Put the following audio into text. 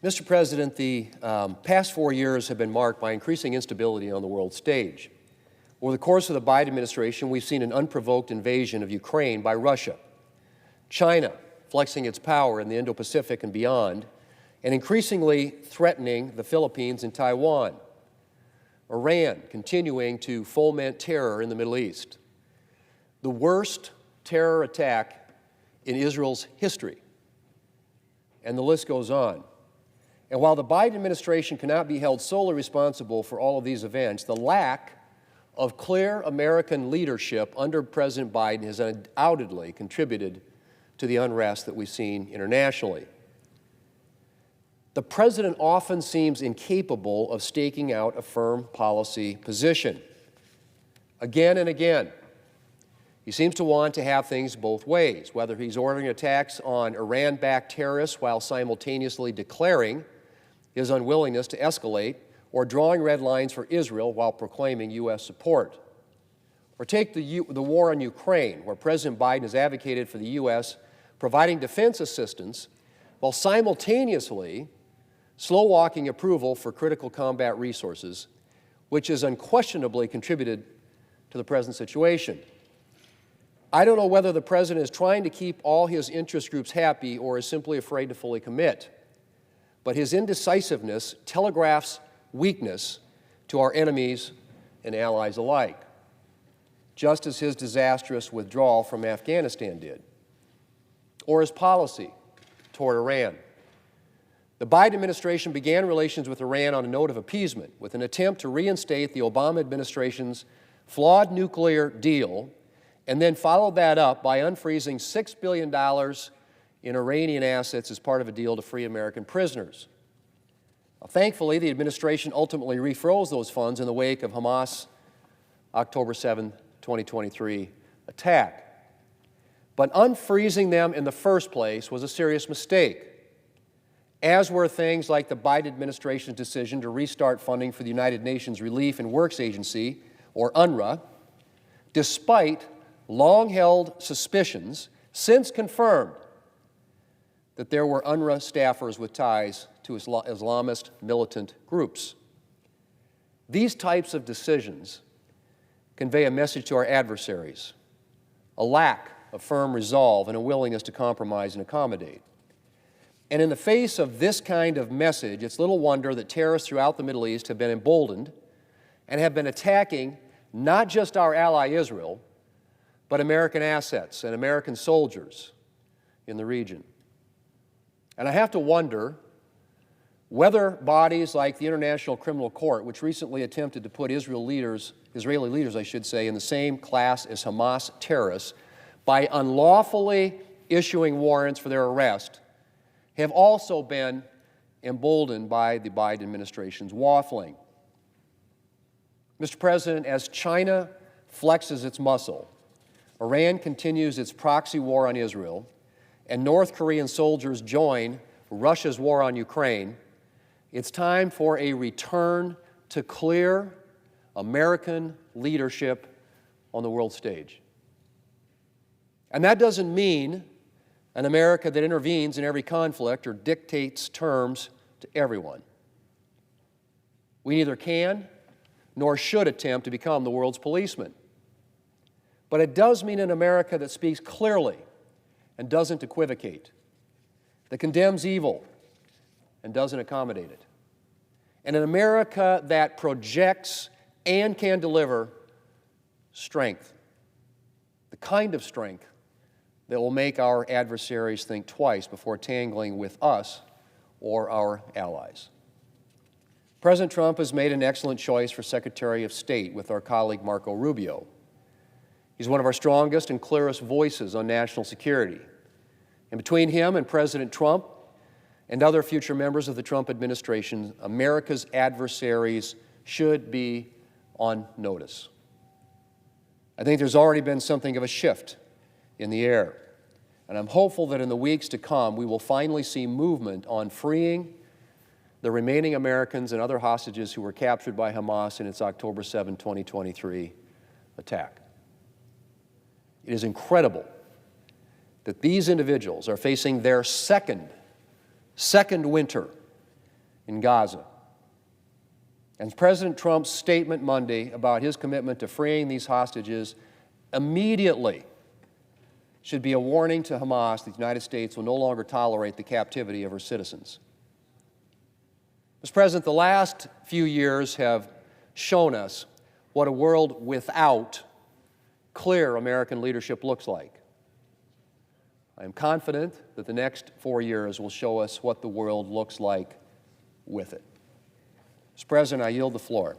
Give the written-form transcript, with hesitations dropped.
Mr. President, the past 4 years have been marked by increasing instability on the world stage. Over the course of the Biden administration, we've seen an unprovoked invasion of Ukraine by Russia, China flexing its power in the Indo-Pacific and beyond, and increasingly threatening the Philippines and Taiwan, Iran continuing to foment terror in the Middle East, the worst terror attack in Israel's history, and the list goes on. And while the Biden administration cannot be held solely responsible for all of these events, the lack of clear American leadership under President Biden has undoubtedly contributed to the unrest that we've seen internationally. The president often seems incapable of staking out a firm policy position. Again and again, he seems to want to have things both ways, whether he's ordering attacks on Iran-backed terrorists while simultaneously declaring his unwillingness to escalate, or drawing red lines for Israel while proclaiming U.S. support. Or take the war on Ukraine, where President Biden has advocated for the U.S. providing defense assistance while simultaneously slow-walking approval for critical combat resources, which has unquestionably contributed to the present situation. I don't know whether the president is trying to keep all his interest groups happy or is simply afraid to fully commit. But his indecisiveness telegraphs weakness to our enemies and allies alike, just as his disastrous withdrawal from Afghanistan did, or his policy toward Iran. The Biden administration began relations with Iran on a note of appeasement, with an attempt to reinstate the Obama administration's flawed nuclear deal, and then followed that up by unfreezing $6 billion in Iranian assets as part of a deal to free American prisoners. Now, thankfully, the administration ultimately refroze those funds in the wake of Hamas' October 7, 2023 attack. But unfreezing them in the first place was a serious mistake, as were things like the Biden administration's decision to restart funding for the United Nations Relief and Works Agency, or UNRWA, despite long-held suspicions, since confirmed, that there were UNRWA staffers with ties to Islamist militant groups. These types of decisions convey a message to our adversaries, a lack of firm resolve and a willingness to compromise and accommodate. And in the face of this kind of message, it's little wonder that terrorists throughout the Middle East have been emboldened and have been attacking not just our ally Israel, but American assets and American soldiers in the region. And I have to wonder whether bodies like the International Criminal Court, which recently attempted to put Israeli leaders, in the same class as Hamas terrorists by unlawfully issuing warrants for their arrest, have also been emboldened by the Biden administration's waffling. Mr. President, as China flexes its muscle, Iran continues its proxy war on Israel, and North Korean soldiers join Russia's war on Ukraine, it's time for a return to clear American leadership on the world stage. And that doesn't mean an America that intervenes in every conflict or dictates terms to everyone. We neither can nor should attempt to become the world's policeman. But it does mean an America that speaks clearly and doesn't equivocate, that condemns evil and doesn't accommodate it, and an America that projects and can deliver strength, the kind of strength that will make our adversaries think twice before tangling with us or our allies. President Trump has made an excellent choice for Secretary of State with our colleague Marco Rubio. He's one of our strongest and clearest voices on national security. And between him and President Trump and other future members of the Trump administration, America's adversaries should be on notice. I think there's already been something of a shift in the air, and I'm hopeful that in the weeks to come we will finally see movement on freeing the remaining Americans and other hostages who were captured by Hamas in its October 7, 2023 attack. It is incredible that these individuals are facing their second winter in Gaza. And President Trump's statement Monday about his commitment to freeing these hostages immediately should be a warning to Hamas that the United States will no longer tolerate the captivity of her citizens. Mr. President, the last few years have shown us what a world without clear American leadership looks like. I am confident that the next 4 years will show us what the world looks like with it. Mr. President, I yield the floor.